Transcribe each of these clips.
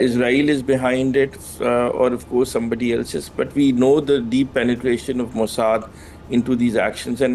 Israel is behind it, or of course somebody else is, but we know the deep penetration of Mossad into these actions. And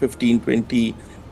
15-20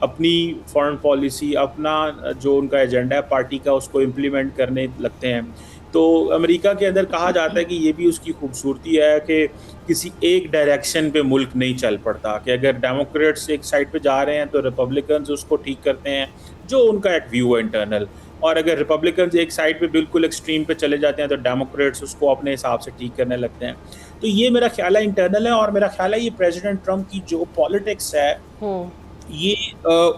اپنی foreign policy, اپنا جو ان کا agenda ہے party کا، اس کو implement کرنے لگتے ہیں. تو امریکہ کے اندر کہا جاتا ہے کہ یہ بھی اس کی خوبصورتی ہے کہ کسی ایک ڈائریکشن پہ ملک نہیں چل پڑتا، کہ اگر ڈیموکریٹس ایک سائڈ پہ جا رہے ہیں تو ریپبلکنز اس کو ٹھیک کرتے ہیں، جو ان کا ایک ویو ہے انٹرنل، اور اگر ریپبلکنز ایک سائڈ پہ بالکل ایکسٹریم پہ چلے جاتے ہیں تو ڈیموکریٹس اس کو اپنے حساب سے ٹھیک کرنے لگتے ہیں. تو یہ میرا خیال ہے انٹرنل ہے، اور میرا خیال ہے یہ پریزیڈنٹ ٹرمپ کی جو پالیٹکس ہے یہ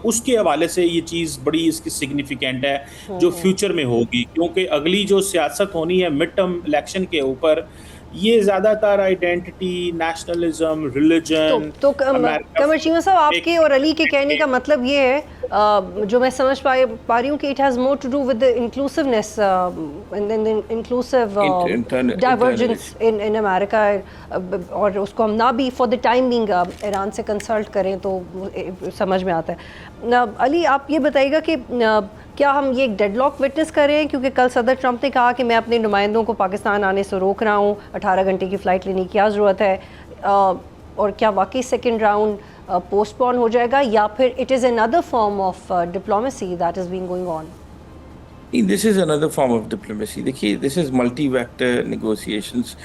اس کے حوالے سے یہ چیز بڑی اس کی سگنیفیکینٹ ہے جو فیوچر میں ہوگی، کیونکہ اگلی جو سیاست ہونی ہے مڈ ٹرم الیکشن کے اوپر، یہ زیادہ تر آئیڈینٹی، نیشنلزم، ریلیجن. تو قمر چیمہ صاحب، آپ کے اور علی کے کہنے کا مطلب یہ ہے جو میں سمجھ پا رہی ہوں کہ it has more to do with inclusiveness inclusive divergence in America, اور اس کو ہم نہ بھی for the time being Iran سے کنسلٹ کریں تو سمجھ میں آتا ہے. علی، آپ یہ بتائیے گا کہ کیا ہم یہ ایک ڈیڈ لاک وٹنس کر رہے ہیں؟ کیونکہ کل صدر ٹرمپ نے کہا کہ میں اپنے نمائندوں کو پاکستان آنے سے روک رہا ہوں، 18 گھنٹے کی فلائٹ لینے کی کیا ضرورت ہے؟ اور کیا واقعی سیکنڈ راؤنڈ پوسٹ پون ہو جائے گا، یا پھر it is another form of diplomacy that is being going on? This is another form of diplomacy. دیکھیے this is multi vector negotiations.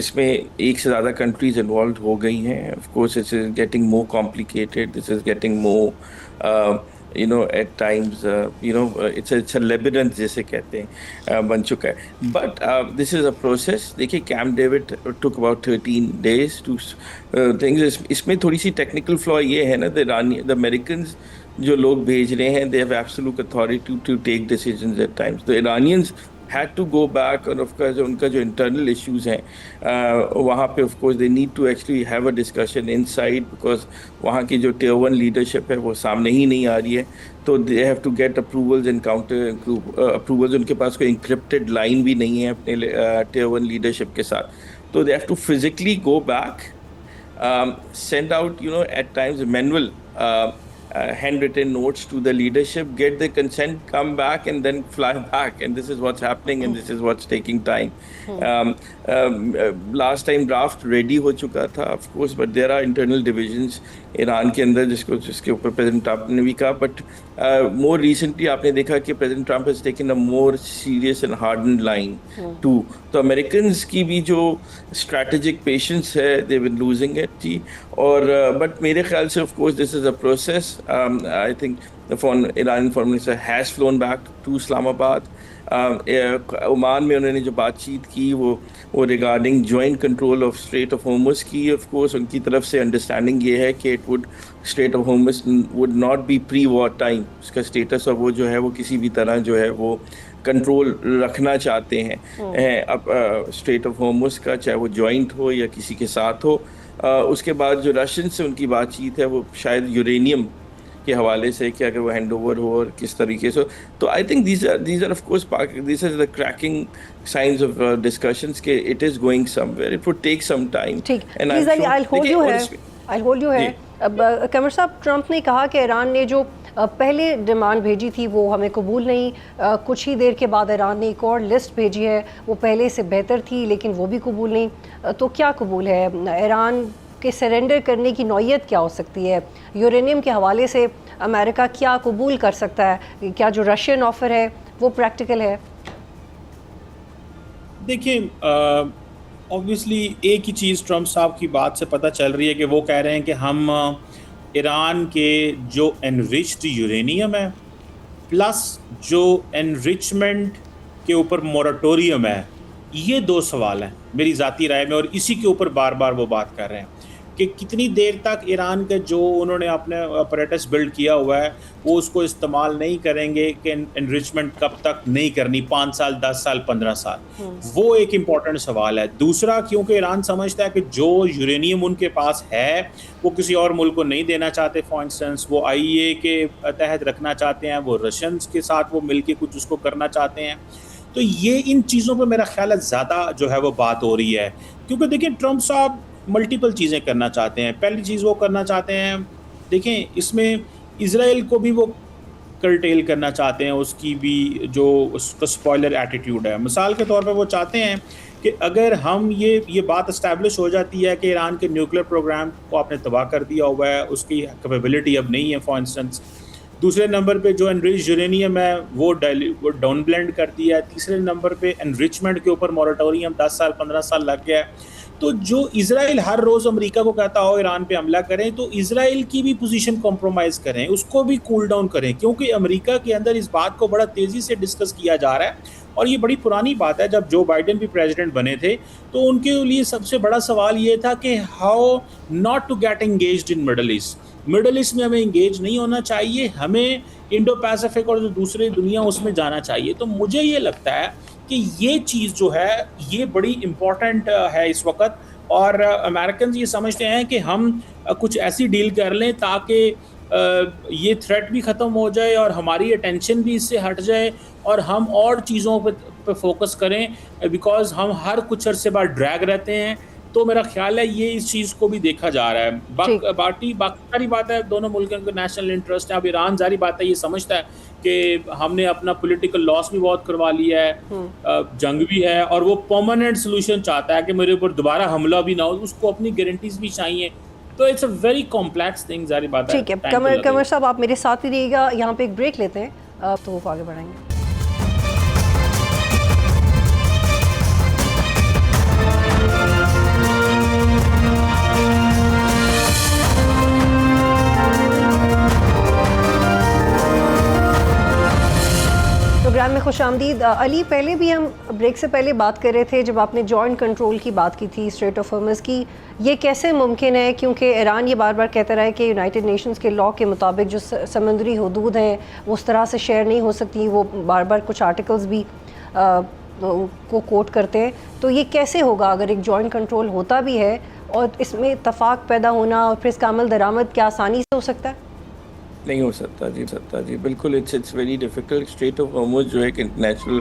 اس میں ایک سے زیادہ countries involved ہو گئی ہیں. Of course it is getting more complicated. This is getting more at times it's a labyrinth جیسے کہتے ہیں بن چکا ہے. But this is a process. دیکھیے Camp David took about 13 days to things. اس میں تھوڑی سی technical flaw یہ ہے نا, the Americans جو لوگ بھیج رہے ہیں they have absolute authority to take decisions at times. The Iranians had to go back, اور of course ان کا جو internal issues ہیں وہاں پہ of course they need to actually have a discussion inside, because وہاں کی جو tier 1 leadership ہے وہ سامنے ہی نہیں آ رہی ہے. تو they have to get approvals and counter approvals. ان کے پاس کوئی encrypted line بھی نہیں ہے اپنے tier 1 leadership کے ساتھ. تو they have to physically go back, send out at times manual handwritten notes to the leadership, get the consent, come back and then fly back, and this is what's happening and this is what's taking time. Last time draft ready ho chuka tha of course, but there are internal divisions Iran کے اندر جس کے اوپر president Trump نے بھی کہا. But more recently آپ نے دیکھا کہ president Trump has taken a more serious and hardened line too. تو امریکنز کی بھی جو اسٹریٹجک پیشنس ہے دے ون لوزنگ اٹ جی. اور بٹ میرے خیال سے of course this is a process. I think Iran foreign minister has flown back to Islamabad. Oman میں انہوں نے جو بات چیت کی وہ regarding joint control of strait of Hormuz کی. آف کورس ان کی طرف سے انڈرسٹینڈنگ یہ ہے کہ strait of Hormuz would not be pre war time. اس کا اسٹیٹس اور وہ جو ہے وہ کسی بھی طرح جو ہے وہ کنٹرول رکھنا چاہتے ہیں اب اسٹریٹ آف ہارمز کا, چاہے وہ جوائنٹ ہو یا کسی کے ساتھ ہو. اس کے بعد جو رشین سے ان کی بات چیت ہے وہ شاید یورینیم کے حوالے سے کہ اگر وہ ہینڈ اوور ہو اور کس طریقے سے. تو I think these are of course this is the cracking signs of discussions کہ it is going somewhere, it would take some time. قمر صاحب, ٹرمپ نے کہا کہ ایران نے جو پہلے ڈیمانڈ بھیجی تھی وہ ہمیں قبول نہیں, کچھ ہی دیر کے بعد ایران نے ایک اور لسٹ بھیجی ہے, وہ پہلے سے بہتر تھی لیکن وہ بھی قبول نہیں. تو کیا قبول ہے ایران کہ سرنڈر کرنے کی نوعیت کیا ہو سکتی ہے؟ یورینیم کے حوالے سے امریکہ کیا قبول کر سکتا ہے؟ کیا جو رشین آفر ہے وہ پریکٹیکل ہے؟ دیکھیں اوبویسلی ایک ہی چیز ٹرمپ صاحب کی بات سے پتہ چل رہی ہے کہ وہ کہہ رہے ہیں کہ ہم ایران کے جو انریچڈ یورینیم ہے پلس جو انریچمنٹ کے اوپر مورٹوریم ہے, یہ دو سوال ہیں میری ذاتی رائے میں, اور اسی کے اوپر بار بار وہ بات کر رہے ہیں کہ کتنی دیر تک ایران کے جو انہوں نے اپنے اپریٹس بلڈ کیا ہوا ہے وہ اس کو استعمال نہیں کریں گے, کہ انریچمنٹ کب تک نہیں کرنی, 5 سال 10 سال 15 سال, وہ ایک امپورٹنٹ سوال ہے. دوسرا, کیونکہ ایران سمجھتا ہے کہ جو یورینیم ان کے پاس ہے وہ کسی اور ملک کو نہیں دینا چاہتے. فار انسٹنس وہ IAEA کے تحت رکھنا چاہتے ہیں, وہ رشینز کے ساتھ وہ مل کے کچھ اس کو کرنا چاہتے ہیں. تو یہ ان چیزوں پہ میرا خیال ہے زیادہ جو ہے وہ بات ہو رہی ہے, کیونکہ دیکھیں ٹرمپ صاحب ملٹیپل چیزیں کرنا چاہتے ہیں. پہلی چیز وہ کرنا چاہتے ہیں, دیکھیں اس میں اسرائیل کو بھی وہ کرٹیل کرنا چاہتے ہیں اس کی بھی جو اس کا اسپوائلر ایٹیٹیوڈ ہے. مثال کے طور پہ وہ چاہتے ہیں کہ اگر ہم یہ بات اسٹیبلش ہو جاتی ہے کہ ایران کے نیوکلیر پروگرام کو آپ نے تباہ کر دیا ہوا ہے, اس کی کیپیبلٹی اب نہیں ہے فار انسٹنس. دوسرے نمبر پہ جو انریچ یورینیم ہے وہ ڈاؤن بلینڈ کر دیا ہے. تیسرے نمبر پہ انریچمنٹ کے اوپر مورٹوریم 10 سال 15 سال لگ گیا ہے. تو جو اسرائیل ہر روز امریکہ کو کہتا ہو ایران پہ حملہ کریں, تو اسرائیل کی بھی پوزیشن کمپرومائز کریں, اس کو بھی کول ڈاؤن کریں, کیونکہ امریکہ کے اندر اس بات کو بڑا تیزی سے ڈسکس کیا جا رہا ہے. اور یہ بڑی پرانی بات ہے, جب جو بائیڈن بھی پریزیڈنٹ بنے تھے تو ان کے لیے سب سے بڑا سوال یہ تھا کہ how not to get engaged in Middle East. Middle East میں ہمیں انگیج نہیں ہونا چاہیے, ہمیں انڈو پیسیفک اور جو دوسری دنیا اس میں جانا چاہیے. تو مجھے یہ لگتا ہے کہ یہ چیز جو ہے یہ بڑی امپورٹنٹ ہے اس وقت, اور امریکنز یہ سمجھتے ہیں کہ ہم کچھ ایسی ڈیل کر لیں تاکہ یہ تھریٹ بھی ختم ہو جائے اور ہماری اٹینشن بھی اس سے ہٹ جائے اور ہم اور چیزوں پہ فوکس کریں, بیکاز ہم ہر کچھ عرصے بعد ڈریگ رہتے ہیں. تو میرا خیال ہے یہ اس چیز کو بھی دیکھا جا رہا ہے. باقی ساری بات ہے دونوں ملکوں کے نیشنل انٹرسٹ ہے. اب ایران ظاہری بات ہے یہ سمجھتا ہے کہ ہم نے اپنا پولیٹیکل لاس بھی بہت کروا لیا ہے, جنگ بھی ہے, اور وہ پرماننٹ سولوشن چاہتا ہے کہ میرے اوپر دوبارہ حملہ بھی نہ ہو, اس کو اپنی گارنٹیز بھی چاہیے. تو it's a very complex thing. ظاہری بات ہے. ٹھیک ہے قمر صاحب, آپ میرے ساتھ ہی رہیے گا, یہاں پہ ایک بریک لیتے ہیں تو آگے بڑھائیں گے. پروگرام میں خوش آمدید. علی, پہلے بھی ہم بریک سے پہلے بات کر رہے تھے جب آپ نے جوائنٹ کنٹرول کی بات کی تھی اسٹریٹ آف ہارمز کی, یہ کیسے ممکن ہے, کیونکہ ایران یہ بار بار کہتا رہا ہے کہ یونائٹڈ نیشنز کے لاء کے مطابق جو سمندری حدود ہیں وہ اس طرح سے شیئر نہیں ہو سکتی. وہ بار بار کچھ آرٹیکلز بھی کو کوٹ کرتے ہیں. تو یہ کیسے ہوگا اگر ایک جوائنٹ کنٹرول ہوتا بھی ہے اور اس میں اتفاق پیدا ہونا اور پھر اس کا عمل درآمد کیا آسانی سے ہو سکتا ہے؟ نہیں ہو سکتا جی, بالکل. It's very difficult. Strait of Hormuz جو ہے کہ انٹرنیشنل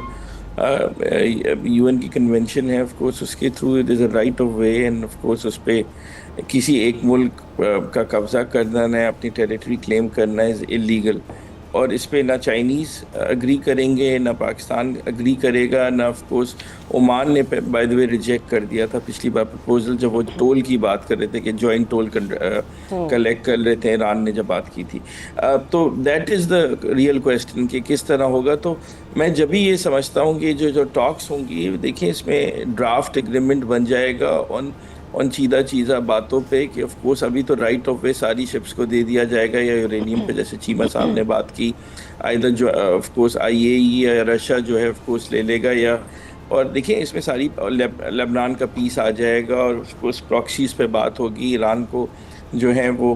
UN کی کنونشن ہے, آف کورس اس کے through it is a right of way, and of course اس پہ کسی ایک ملک کا قبضہ کرنا, نہ اپنی ٹیریٹری کلیم کرنا از اللیگل. اور اس پہ نہ چائنیز اگری کریں گے, نہ پاکستان اگری کرے گا, نہ آف کورس عمان نے بائی دا وے ریجیکٹ کر دیا تھا پچھلی بار پرپوزل جب وہ ٹول کی بات کر رہے تھے کہ جوائنٹ ٹول کلیکٹ کر رہے تھے ایران نے جب بات کی تھی. تو that is the real question کہ کس طرح ہوگا. تو میں جب بھی یہ سمجھتا ہوں کہ جو ٹاکس ہوں گی, دیکھیں اس میں ڈرافٹ ایگریمنٹ بن جائے گا ان چیزہ باتوں پہ کہ آف کورس ابھی تو رائٹ آف وے ساری شپس کو دے دیا جائے گا, یا یورینیم پہ جیسے چیمہ صاحب نے بات کی, آئدر جو آف کورس IAEA یا رشیا جو ہے آف کورس لے لے گا, یا اور دیکھیں اس میں ساری لبنان کا پیس آ جائے گا, اور آف کورس پراکسیز پہ بات ہوگی. ایران کو جو ہیں وہ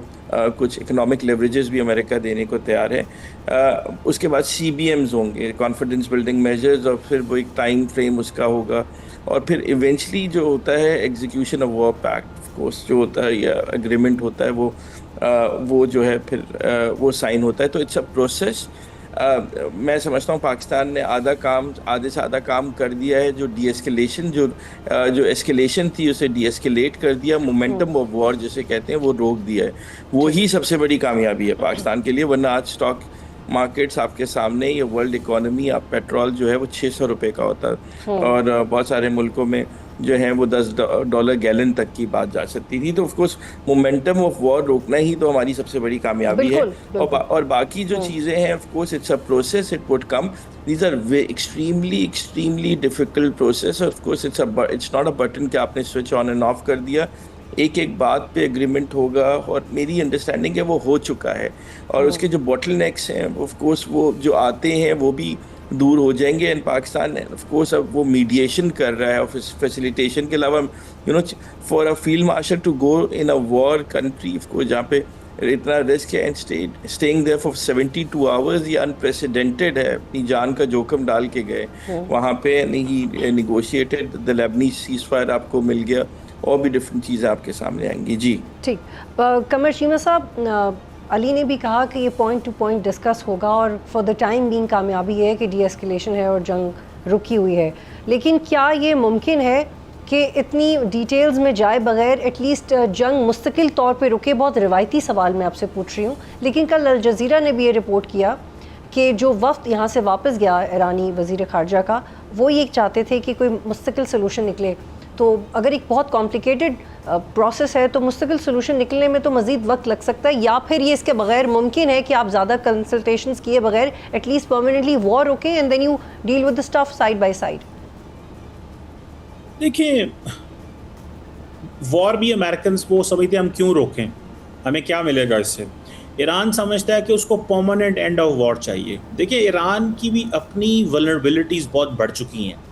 کچھ اکنامک لیوریجز بھی امریکہ دینے کو تیار ہے. اس کے بعد CBMs ہوں گے, کانفیڈنس بلڈنگ میجرز, اور پھر وہ ایک ٹائم فریم اس کا ہوگا, اور پھر ایونچلی جو ہوتا ہے execution of war pact of course جو ہوتا ہے یا اگریمنٹ ہوتا ہے وہ جو ہے پھر وہ سائن ہوتا ہے. تو اٹس اے پروسیس. میں سمجھتا ہوں پاکستان نے آدھے سے آدھا کام کر دیا ہے. جو ڈی ایسکیلیشن جو ایسکیلیشن تھی اسے ڈی ایسکیلیٹ کر دیا, مومنٹم آف وار جسے کہتے ہیں وہ روک دیا ہے. وہی سب سے بڑی کامیابی ہے پاکستان کے لیے, ورنہ آج اسٹاک مارکیٹس آپ کے سامنے, یہ ورلڈ اکانومی, آپ پیٹرول جو ہے وہ $600 کا ہوتا ہے, اور بہت سارے ملکوں میں جو ہیں وہ $10 گیلن تک کی بات جا سکتی تھی. تو of course momentum of war روکنا ہی تو ہماری سب سے بڑی کامیابی ہے. اور باقی جو چیزیں ہیں of course it's a process, it would come. These are extremely difficult process. Of course it's not a button کہ آپ نے سوئچ آن اینڈ آف کر دیا. ایک بات پہ اگریمنٹ ہوگا, اور میری انڈرسٹینڈنگ ہے وہ ہو چکا ہے, اور اس کے جو باٹل نیکس ہیں آف کورس وہ جو آتے ہیں وہ بھی دور ہو جائیں گے. اینڈ پاکستان آف کورس اب وہ میڈیشن کر رہا ہے, فیسیلیٹیشن کے علاوہ for a field marshal to go in a war country کو جہاں پہ اتنا رسک ہے, and staying there for 72 hours, یہ انپریسیڈنٹڈ ہے. اپنی جان کا جوخم ڈال کے گئے وہاں پہ, نہیں نیگوشیٹڈ, دا لیبنیز سیز فائر آپ کو مل گیا, اور بھی ڈفرینٹ چیزیں آپ کے سامنے آئیں گی. جی ٹھیک. قمر شیمہ صاحب, علی نے بھی کہا کہ یہ پوائنٹ ٹو پوائنٹ ڈسکس ہوگا, اور فار دا ٹائم بینگ کامیابی ہے کہ ڈی ایسکیلیشن ہے اور جنگ رکی ہوئی ہے. لیکن کیا یہ ممکن ہے کہ اتنی ڈیٹیلز میں جائے بغیر ایٹ لیسٹ جنگ مستقل طور پہ رکے؟ بہت روایتی سوال میں آپ سے پوچھ رہی ہوں, لیکن کل الجزیرہ نے بھی یہ رپورٹ کیا کہ جو وفد یہاں سے واپس گیا ایرانی وزیر خارجہ کا، وہ یہ چاہتے تھے کہ کوئی مستقل سلوشن نکلے. تو اگر ایک بہت کمپلیکیٹڈ پروسیس ہے تو مستقل سلوشن نکلنے میں تو مزید وقت لگ سکتا ہے، یا پھر یہ اس کے بغیر ممکن ہے کہ آپ زیادہ کنسلٹیشنز کیے بغیر ایٹ لیسٹ پرماننٹلی وار روکیں and then you deal with the stuff side by side. دیکھیں وار بھی امریکنز وہ سمجھتے ہیں ہم کیوں روکیں، ہمیں کیا ملے گا اس سے. ایران سمجھتا ہے کہ اس کو پرماننٹ اینڈ آف وار چاہیے. دیکھیں ایران کی بھی اپنی ولنریبلٹیز بہت بڑھ چکی ہیں،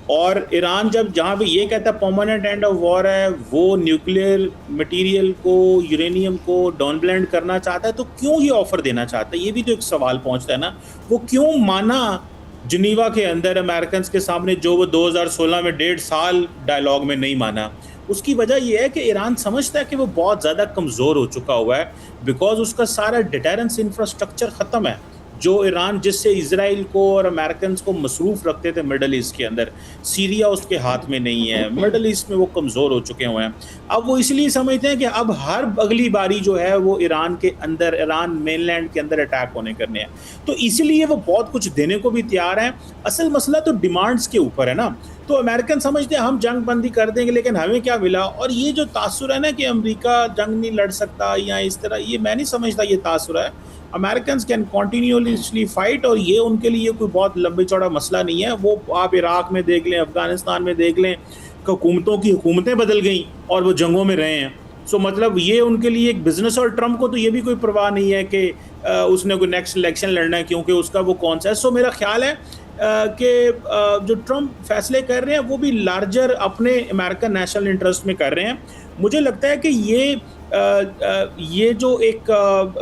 اور ایران جہاں پہ یہ کہتا ہے پرماننٹ اینڈ آف وار ہے، وہ نیوکلیئر مٹیریل کو، یورینیم کو ڈاؤن بلینڈ کرنا چاہتا ہے، تو کیوں یہ آفر دینا چاہتا ہے؟ یہ بھی تو ایک سوال پہنچتا ہے نا. وہ کیوں مانا جنیوا کے اندر امریکنز کے سامنے جو وہ 2016 میں 1.5 سال ڈائلاگ میں نہیں مانا؟ اس کی وجہ یہ ہے کہ ایران سمجھتا ہے کہ وہ بہت زیادہ کمزور ہو چکا ہوا ہے، بیکاز اس کا سارا ڈیٹرنس انفراسٹرکچر ختم ہے. جو ایران جس سے اسرائیل کو اور امریکنز کو مصروف رکھتے تھے مڈل ایسٹ کے اندر، سیریا اس کے ہاتھ میں نہیں ہے، مڈل ایسٹ میں وہ کمزور ہو چکے ہوئے ہیں. اب وہ اس لیے سمجھتے ہیں کہ اب ہر اگلی باری جو ہے وہ ایران کے اندر، ایران مین لینڈ کے اندر اٹیک ہونے کرنے ہیں. تو اسی لیے وہ بہت کچھ دینے کو بھی تیار ہیں. اصل مسئلہ تو ڈیمانڈز کے اوپر ہے نا. تو امریکن سمجھتے ہیں ہم جنگ بندی کر دیں گے، لیکن ہمیں کیا ملا؟ اور یہ جو تاثر ہے نا کہ امریکہ جنگ نہیں لڑ سکتا یا اس طرح، یہ میں نہیں سمجھتا یہ تاثر ہے. امریکنز کین کنٹینیوسلی فائٹ، اور یہ ان کے لیے کوئی بہت لمبی چوڑا مسئلہ نہیں ہے. وہ آپ عراق میں دیکھ لیں، افغانستان میں دیکھ لیں، حکومتوں کی حکومتیں بدل گئیں اور وہ جنگوں میں رہے ہیں. سو مطلب یہ ان کے لیے ایک بزنس. اور ٹرمپ کو تو یہ بھی کوئی پرواہ نہیں ہے کہ اس نے کوئی نیکسٹ الیکشن لڑنا ہے، کیونکہ اس کا وہ کون سا ہے. سو میرا خیال ہے کہ جو ٹرمپ فیصلے کر رہے ہیں وہ بھی لارجر اپنے امریکن نیشنل انٹرسٹ میں کر رہے ہیں. مجھے لگتا ہے کہ یہ جو ایک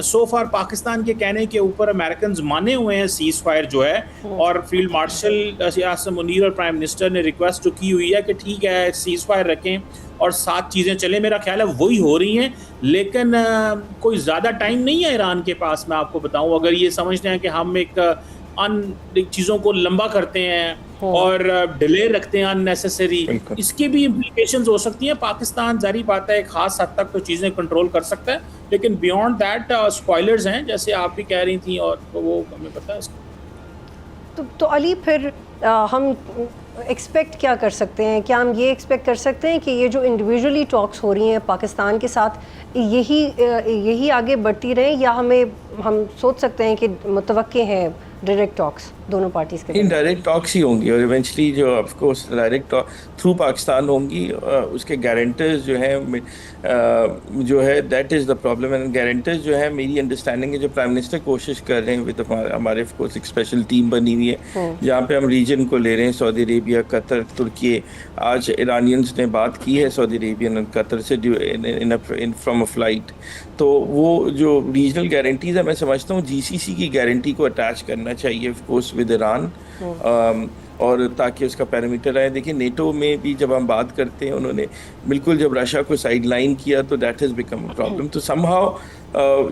سو فار پاکستان کے کہنے کے اوپر امریکنز مانے ہوئے ہیں سیز فائر جو ہے، اور فیلڈ مارشل عاصم منیر اور پرائم منسٹر نے ریکویسٹ جو کی ہوئی ہے کہ ٹھیک ہے سیز فائر رکھیں اور 7 چیزیں چلیں، میرا خیال ہے وہی ہو رہی ہیں. لیکن کوئی زیادہ ٹائم نہیں ہے ایران کے پاس. میں آپ کو بتاؤں، اگر یہ سمجھتے ہیں کہ ہم ایک چیزوں کو لمبا کرتے ہیں اور ڈیلے رکھتے ہیں ان نیسیسری، اس کے بھی امپلیکیشنز ہو سکتی ہیں. پاکستان ظاہری بات ہے ایک خاص حد تک تو چیزیں کنٹرول کر سکتا ہے، لیکن بیونڈ دیٹ اسپوائلرز ہیں جیسے آپ بھی کہہ رہی تھیں، اور وہ ہمیں پتہ ہے اس کا. تو علی پھر ہم ایکسپیکٹ کیا کر سکتے ہیں؟ کیا ہم یہ ایکسپیکٹ کر سکتے ہیں کہ یہ جو انڈیویجولی ٹاکس ہو رہی ہیں پاکستان کے ساتھ یہی آگے بڑھتی رہیں، یا ہم سوچ سکتے ہیں کہ متوقع ہیں ڈائریکٹ ٹاکس دونوں پارٹیز کے؟ ڈائریکٹ ٹاکس ہی ہوں گی، اور ایونچولی جو of course direct through Pakistan ہوں گی. اس کے گارنٹرز جو ہیں جو ہے that is the problem. And guarantors جو ہے میری انڈرسٹینڈنگ ہے جو پرائم منسٹر کوشش کر رہے ہیں ود ہمارے آف کورس ایک اسپیشل ٹیم بنی ہوئی ہے جہاں پہ ہم ریجن کو لے رہے ہیں، سعودی عربیہ، قطر، ترکی. آج ایرانینز نے بات کی ہے سعودی عربین اور قطر سے فرام اے فلائٹ. تو وہ جو ریجنل گارنٹیز ہیں میں سمجھتا ہوں جی سی سی کی گارنٹی کو اٹیچ کرنا چاہیے آف کورس ود ایران، اور تاکہ اس کا پیرامیٹر آئے. دیکھیں نیٹو میں بھی جب ہم بات کرتے ہیں انہوں نے بالکل جب رشیا کو سائڈ لائن کیا تو that has become a problem. تو somehow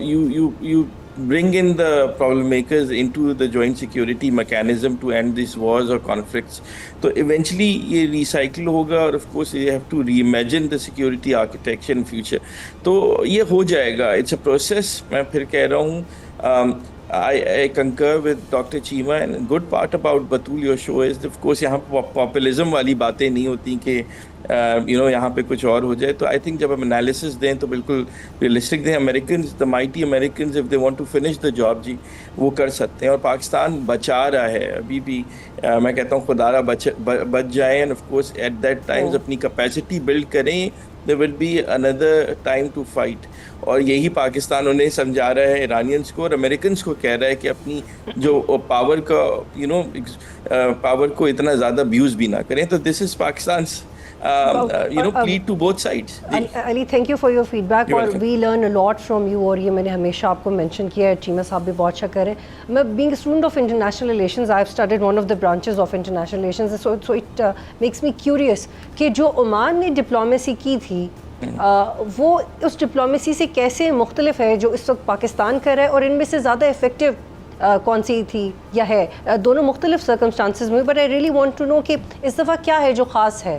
you bring in the problem makers into the joint security mechanism to end these wars or conflicts. So eventually یہ recycle ہوگا، اور of course you have to reimagine the security architecture in future. تو یہ ہو جائے گا. It's a process. میں پھر کہہ رہا ہوں I concur with Dr. Cheema, and good part about Batul your show is of course یہاں پاپولزم والی باتیں نہیں ہوتی کہ یہاں پہ کچھ اور ہو جائے. تو آئی تھنک جب ہم انالیسس دیں تو بالکل ریئلسٹک دیں. Americans the mighty Americans if they want to finish the job جی وہ کر سکتے ہیں، اور پاکستان بچا رہا ہے ابھی بھی. میں کہتا ہوں خدا را بچ جائیں، and of course at that times اپنی کیپیسٹی بلڈ کریں. there will be another time to fight. اور یہی پاکستان انہیں سمجھا رہا ہے ایرانینس کو، اور امریکنس کو کہہ رہا ہے کہ اپنی جو پاور کا پاور کو اتنا زیادہ ابیوز بھی نہ کریں. تو دس از پاکستان's plead to both sides. Ali thank you for your feedback, اور we learn a lot from you. اور یہ میں نے ہمیشہ آپ کو مینشن کیا ہے، چیمہ صاحب بھی بہت اچھا کر رہے ہیں. میں being a student of international relations, I have studied one of the branches of international relations, so it makes me curious کہ جو عمان نے ڈپلومیسی کی تھی وہ اس ڈپلومیسی سے کیسے مختلف ہے جو اس وقت پاکستان کر رہا ہے، اور ان میں سے زیادہ افیکٹو کون سی تھی یا ہے؟ دونوں مختلف سرکمسٹانسز میں، but I really want to know کہ اس دفعہ کیا ہے جو خاص ہے.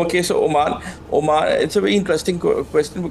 Okay, so Oman, it's a very interesting question.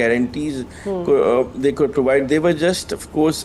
guarantees they could provide. They were just, of course,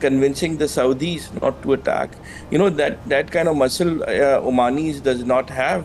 convincing the Saudis not to attack, you know, that kind of muscle Omanis does not have.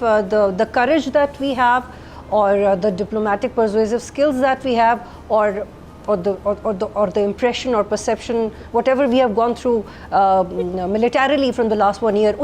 the courage that we have, or the diplomatic persuasive skills that we have, or the impression or perception, whatever we have gone through militarily from the last 1 year,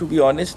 to be honest.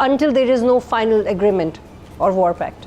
until there is no final agreement or war pact?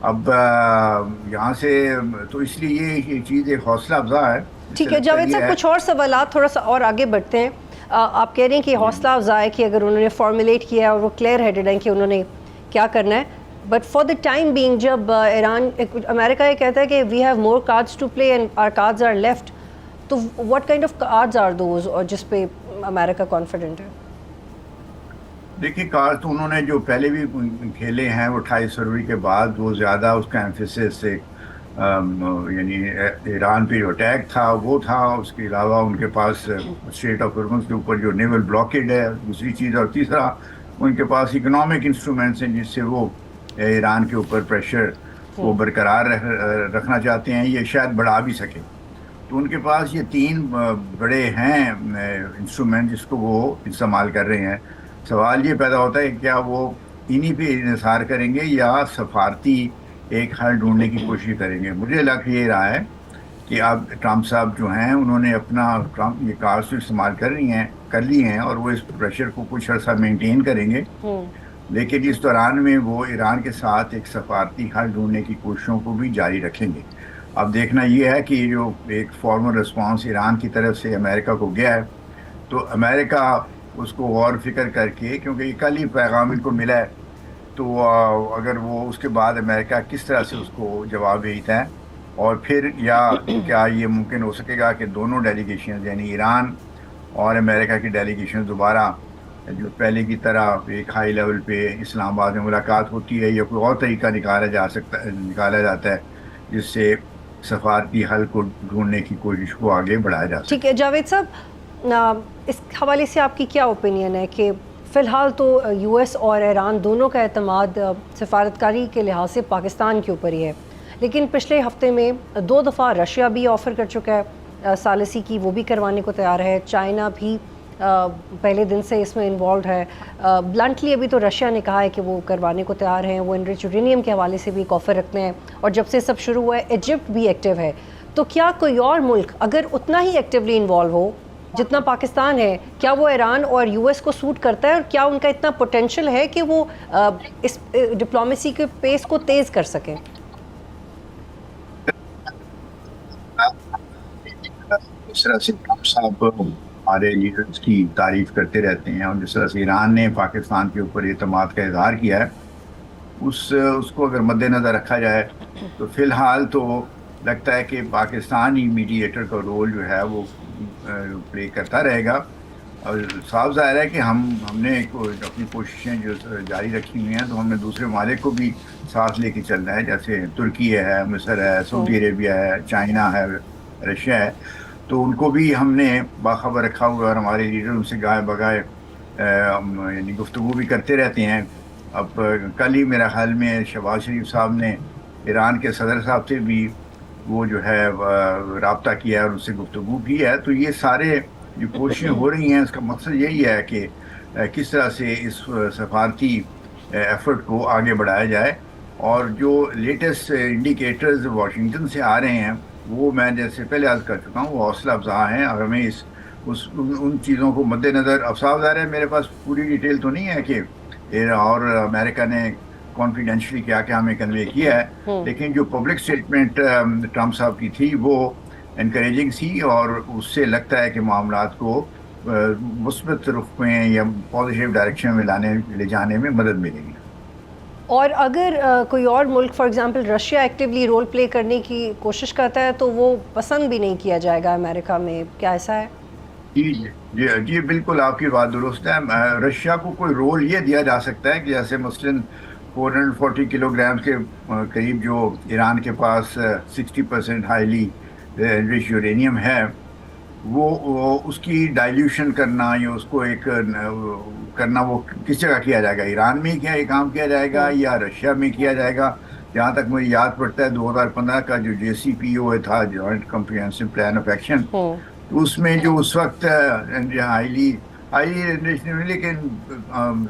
اب یہاں سے تو اس لیے یہ چیز ایک حوصلہ افزا ہے. ٹھیک ہے جاوید صاحب، کچھ اور سوالات تھوڑا سا اور آگے بڑھتے ہیں. آپ کہہ رہے ہیں کہ حوصلہ افزا ہے کہ اگر انہوں نے فارمولیٹ کیا ہے اور وہ کلیئر ہیڈڈ ہیں کہ انہوں نے کیا کرنا ہے، but for the time being جب ایران امریکہ یہ کہتا ہے کہ we have more cards to play and our cards are left, تو what kind of cards are those اور جس پہ امریکہ کانفیڈنٹ ہے؟ دیکھیے کارڈ تو انہوں نے جو پہلے بھی کھیلے ہیں وہ 28 فروری کے بعد وہ زیادہ اس کا ایمفیسس یعنی ایران پہ جو اٹیک تھا وہ تھا. اس کے علاوہ ان کے پاس اسٹریٹ آف ہارمز کے اوپر جو نیول بلاکیڈ ہے دوسری چیز، اور تیسرا ان کے پاس اکنامک انسٹرومنٹس ہیں جس سے وہ ایران کے اوپر پریشر وہ برقرار رکھنا چاہتے ہیں، یہ شاید بڑھا بھی سکے. تو ان کے پاس یہ 3 بڑے ہیں انسٹرومنٹ جس کو وہ استعمال کر رہے ہیں. سوال یہ پیدا ہوتا ہے کہ کیا وہ انہی پہ انحصار کریں گے یا سفارتی ایک حل ڈھونڈنے کی کوشش کریں گے. مجھے لگ یہ رہا ہے کہ اب ٹرمپ صاحب جو ہیں انہوں نے اپنا یہ کارڈز استعمال کر لی ہیں اور وہ اس پریشر کو کچھ عرصہ مینٹین کریں گے، لیکن اس دوران میں وہ ایران کے ساتھ ایک سفارتی حل ڈھونڈنے کی کوششوں کو بھی جاری رکھیں گے. اب دیکھنا یہ ہے کہ جو ایک فارمل رسپانس ایران کی طرف سے امریکہ کو گیا ہے تو امریکہ اس کو غور فکر کر کے، کیونکہ یہ کل ہی پیغام ان کو ملا ہے، تو اگر وہ اس کے بعد امریکہ کس طرح سے اس کو جواب بھیجتا ہے، اور پھر یا کیا یہ ممکن ہو سکے گا کہ دونوں ڈیلیگیشنز یعنی ایران اور امریکہ کی ڈیلیگیشن دوبارہ جو پہلے کی طرح ایک ہائی لیول پہ اسلام آباد میں ملاقات ہوتی ہے یا کوئی اور طریقہ نکالا جاتا ہے جس سے سفارتی حل کو ڈھونڈنے کی کوشش کو آگے بڑھایا جا سکے. ٹھیک ہے جاوید صاحب، اس حوالے سے آپ کی کیا اوپینین ہے کہ فی الحال تو یو ایس اور ایران دونوں کا اعتماد سفارتکاری کے لحاظ سے پاکستان کے اوپر ہی ہے، لیکن پچھلے ہفتے میں 2 دفعہ رشیا بھی آفر کر چکا ہے ثالثی کی، وہ بھی کروانے کو تیار ہے. چائنا بھی پہلے دن سے اس میں انوالوڈ ہے. بلنٹلی ابھی تو رشیا نے کہا ہے کہ وہ کروانے کو تیار ہیں. وہ انرچ یورینیم کے حوالے سے بھی ایک آفر رکھتے ہیں، اور جب سے سب شروع ہوا ہے ایجپٹ بھی ایکٹیو ہے. تو کیا کوئی اور ملک اگر اتنا ہی ایکٹیولی انوالو ہو جتنا پاکستان ہے، کیا وہ ایران اور یو ایس کو سوٹ کرتا ہے، اور کیا ان کا اتنا پوٹینشیل ہے کہ وہ اس ڈپلومیسی کے پیس کو تیز کر سکیں؟ اس طرح سے ٹرمپ صاحب ہمارے لیڈرز کی تعریف کرتے رہتے ہیں، اور جس طرح سے ایران نے پاکستان کے اوپر اعتماد کا اظہار کیا ہے اس کو اگر مد نظر رکھا جائے تو فی الحال تو لگتا ہے کہ پاکستان ہی میڈیٹر کا رول جو ہے وہ پلے کرتا رہے گا. اور صاف ظاہر ہے کہ ہم نے اپنی کوششیں جو جاری رکھی ہوئی ہیں تو ہم نے دوسرے ممالک کو بھی ساتھ لے کے چلنا ہے، جیسے ترکی ہے، مصر ہے، سعودی عربیہ ہے، چائنا ہے، رشیا ہے. تو ان کو بھی ہم نے باخبر رکھا ہوا ہے، اور ہمارے لیڈر ان سے گائے بگائے یعنی گفتگو بھی کرتے رہتے ہیں. اب کل ہی میرا خیال میں شہباز شریف صاحب نے ایران کے صدر صاحب سے بھی وہ جو ہے رابطہ کیا ہے اور ان سے گفتگو کی ہے. تو یہ سارے جو کوششیں ہو رہی ہیں اس کا مقصد یہی ہے کہ کس طرح سے اس سفارتی ایفرٹ کو آگے بڑھایا جائے. اور جو لیٹسٹ انڈیکیٹرز واشنگٹن سے آ رہے ہیں وہ میں جیسے پہلے عرض کر چکا ہوں وہ حوصلہ افزا ہیں، اور ہمیں ان چیزوں کو مد نظر افساف ظاہر ہے میرے پاس پوری ڈیٹیل تو نہیں ہے کہ اور امریکہ نے کانفیڈینشلی کیا کہ ہمیں کنوے کیا ہے، لیکن جو پبلک اسٹیٹمنٹ ٹرمپ صاحب کی تھی وہ انکریجنگ تھی، اور اس سے لگتا ہے کہ معاملات کو مثبت رخ میں یا پازیٹیو ڈائریکشن میں لے جانے میں مدد ملے گی. اور اگر کوئی اور ملک for example Russia actually role play کرنے کی کوشش کرتا ہے تو وہ پسند بھی نہیں کیا جائے گا امریکہ میں، کیا ایسا ہے؟ جی بالکل آپ کی بات درست ہے. رشیا کو کوئی رول یہ دیا جا سکتا ہے کہ جیسے مثلاً 440 کلو گرام کے قریب جو ایران کے پاس 60% ہائیلی انرچ یورینیم ہے، وہ اس کی ڈائلیوشن کرنا یا اس کو ایک کرنا وہ کس جگہ کیا جائے گا؟ ایران میں کیا یہ کام کیا جائے گا یا رشیا میں کیا جائے گا؟ جہاں تک مجھے یاد پڑتا ہے 2015 کا جو JCPOA تھا، joint comprehensive plan of action, اس میں جو اس وقت ہائیلی لیکن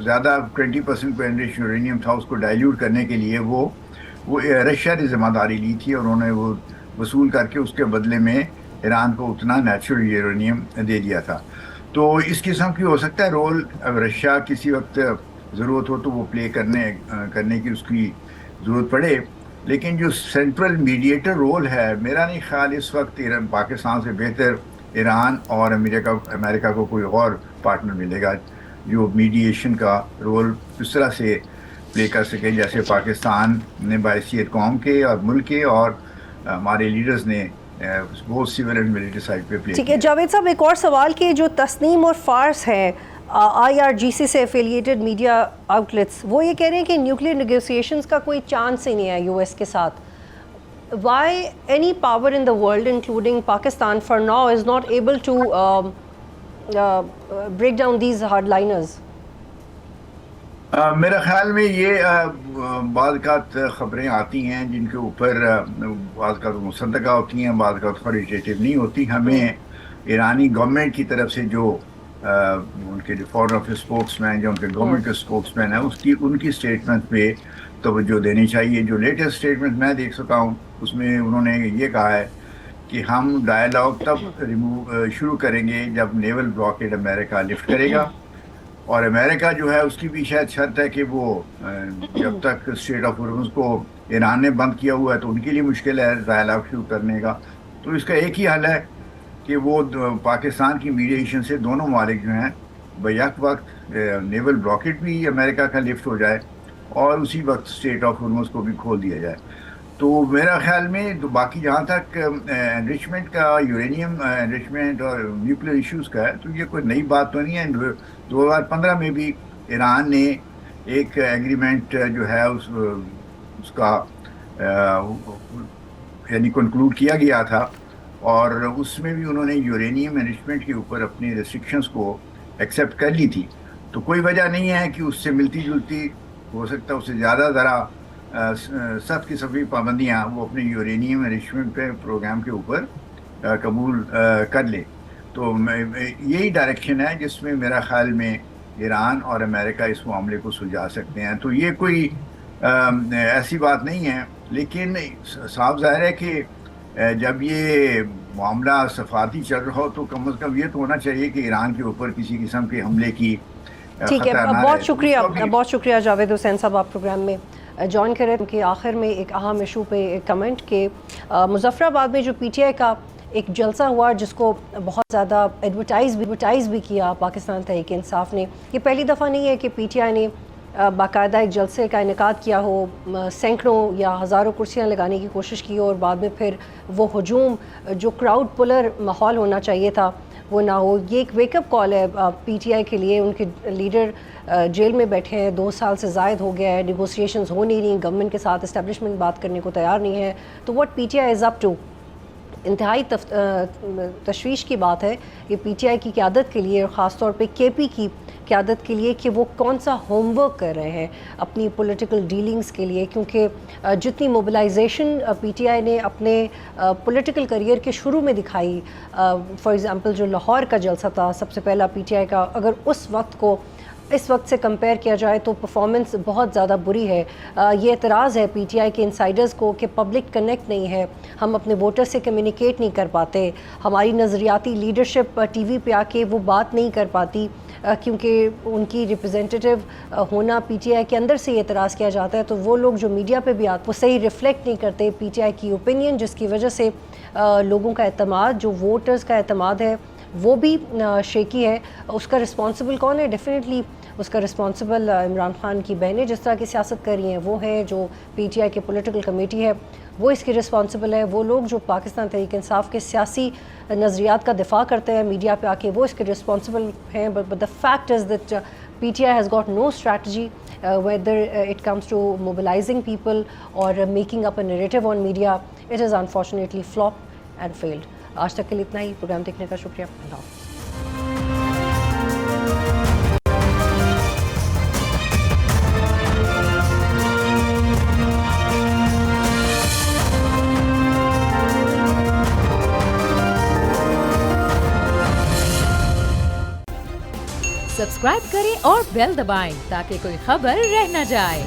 زیادہ 20% پہ انرچ یورینیم تھا، اس کو ڈائلیوٹ کرنے کے لیے وہ رشیا نے ذمہ داری لی تھی، اور انہوں نے وہ وصول کر کے اس کے بدلے میں ایران کو اتنا نیچرل یورینیم دے دیا تھا. تو اس قسم کی ہو سکتا ہے رول رشیا کسی وقت ضرورت ہو تو وہ پلے کرنے کی اس کی ضرورت پڑے. لیکن جو سینٹرل میڈیٹر رول ہے میرا نہیں خیال اس وقت پاکستان سے بہتر ایران اور امریکہ کو کوئی اور پارٹنر ملے گا جو میڈیشن کا رول اس طرح سے پلے کر سکے جیسے پاکستان نے بحیثیت قوم کے اور ملک کے اور ہمارے لیڈرز نے بہت سول اینڈ ملٹری سائڈ پہ پلے. ٹھیک ہے جاوید صاحب، ایک اور سوال کہ جو تسنیم اور فارس ہیں IRGC سے ایفیلیٹڈ میڈیا آؤٹلیٹس، وہ یہ کہہ رہے ہیں کہ نیوکلیئر نیگوسیشنز کا کوئی چانس ہی نہیں ہے US کے ساتھ. Why any power in the world including Pakistan for now is not able to break down these hardliners? میرا خیال میں یہ بعض اوقات خبریں آتی ہیں جن کے اوپر بعض اوقات مصدقہ ہوتی ہیں، بعض اوقات اتھارٹیٹیو نہیں ہوتی. ہمیں ایرانی گورنمنٹ کی طرف سے جو ان کے فارن افیئر اسپوکس مین جو ان کے گورنمنٹ کے اسپوکس مین ہیں ان کی اسٹیٹمنٹ پہ توجہ دینی چاہیے. جو لیٹسٹ اسٹیٹمنٹ میں دیکھ سکا ہوں اس میں انہوں نے یہ کہا ہے کہ ہم ڈائلاگ تب شروع کریں گے جب نیول بلاکیڈ امریکہ لفٹ کرے گا، اور امریکہ جو ہے اس کی بھی شاید شرط ہے کہ وہ جب تک اسٹریٹ آف ہارمز کو ایران نے بند کیا ہوا ہے تو ان کے لیے مشکل ہے ڈائلاگ شروع کرنے کا. تو اس کا ایک ہی حل ہے کہ وہ پاکستان کی میڈیشن سے دونوں ممالک جو ہیں بیک وقت نیول بلاکیڈ بھی امریکہ کا لفٹ ہو جائے اور اسی وقت اسٹریٹ آف ہارمز کو بھی کھول دیا جائے. تو میرا خیال میں باقی جہاں تک انریچمنٹ کا، یورینیم انریچمنٹ اور نیوکلیر ایشوز کا ہے تو یہ کوئی نئی بات تو نہیں ہے. 2015 میں بھی ایران نے ایک ایگریمنٹ جو ہے اس کا یعنی کنکلوڈ کیا گیا تھا، اور اس میں بھی انہوں نے یورینیم انریچمنٹ کے اوپر اپنی ریسٹرکشنز کو ایکسیپٹ کر لی تھی. تو کوئی وجہ نہیں ہے کہ اس سے ملتی جلتی، ہو سکتا ہے اس سے زیادہ ذرا سخت قسم کی پابندیاں وہ اپنے یورینیم انریچمنٹ پہ پروگرام کے اوپر قبول کر لے. تو یہی ڈائریکشن ہے جس میں میرا خیال میں ایران اور امریکہ اس معاملے کو سلجھا سکتے ہیں. تو یہ کوئی ایسی بات نہیں ہے، لیکن صاف ظاہر ہے کہ جب یہ معاملہ صفاتی چل رہا ہو تو کم از کم یہ تو ہونا چاہیے کہ ایران کے اوپر کسی قسم کے حملے کی ٹھیک ہے. بہت شکریہ جاوید حسین صاحب، آپ پروگرام میں جوائن کریں. کہ آخر میں ایک اہم ایشو پہ ایک کمنٹ کہ مظفر آباد میں جو PTI کا ایک جلسہ ہوا جس کو بہت زیادہ ایڈورٹائز بھی کیا پاکستان تحریک انصاف نے. یہ پہلی دفعہ نہیں ہے کہ PTI نے باقاعدہ ایک جلسے کا انعقاد کیا ہو، سینکڑوں یا ہزاروں کرسیاں لگانے کی کوشش کی ہو اور بعد میں پھر وہ ہجوم جو کراؤڈ پلر ماحول ہونا چاہیے تھا وہ نہ ہو. یہ ایک ویک اپ کال ہے PTI کے لیے. ان کے لیڈر جیل میں بیٹھے ہیں، 2 سال سے زائد ہو گیا ہے، نیگوسیشنز ہو نہیں رہی، گورنمنٹ کے ساتھ اسٹیبلشمنٹ بات کرنے کو تیار نہیں ہے. تو what PTI is up to? انتہائی تشویش کی بات ہے یہ PTI کی قیادت کے لیے اور خاص طور پہ KP کی قیادت کے لیے کہ وہ کون سا ہوم ورک کر رہے ہیں اپنی پولیٹیکل ڈیلنگز کے لیے. کیونکہ جتنی موبلائزیشن PTI نے اپنے پولیٹیکل کریئر کے شروع میں دکھائی، فار ایگزامپل جو لاہور کا جلسہ تھا سب سے پہلا PTI کا، اگر اس وقت سے کمپیئر کیا جائے تو پرفارمنس بہت زیادہ بری ہے. یہ اعتراض ہے PTI کے انسائیڈرز کو کہ پبلک کنیکٹ نہیں ہے، ہم اپنے ووٹر سے کمیونیکیٹ نہیں کر پاتے، ہماری نظریاتی لیڈرشپ ٹی وی پہ آ کے وہ بات نہیں کر پاتی کیونکہ ان کی ریپرزینٹیو ہونا PTI کے اندر سے یہ اعتراض کیا جاتا ہے. تو وہ لوگ جو میڈیا پہ بھی آتے وہ صحیح ریفلیکٹ نہیں کرتے PTI کی اوپینین، جس کی وجہ سے لوگوں کا اعتماد، جو ووٹرز کا اعتماد ہے وہ بھی شیکی ہے. اس کا رسپانسبل کون ہے؟ ڈیفینیٹلی اس کا رسپانسبل عمران خان کی بہنیں جس طرح کی سیاست کر رہی ہیں وہ ہیں، جو PTI کے پولیٹیکل کمیٹی ہے وہ اس کی رسپانسبل ہے، وہ لوگ جو پاکستان تحریک انصاف کے سیاسی نظریات کا دفاع کرتے ہیں میڈیا پہ آ کے وہ اس کے رسپانسبل ہیں. But the fact is that PTI has got no strategy whether it comes to mobilizing people or making up a narrative on media. It is unfortunately flopped and failed. آج تک کے لیے اتنا ہی. پروگرام دیکھنے کا شکریہ. اللہ حافظ. سبسکرائب کریں اور بیل دبائیں تاکہ کوئی خبر رہ نہ جائے.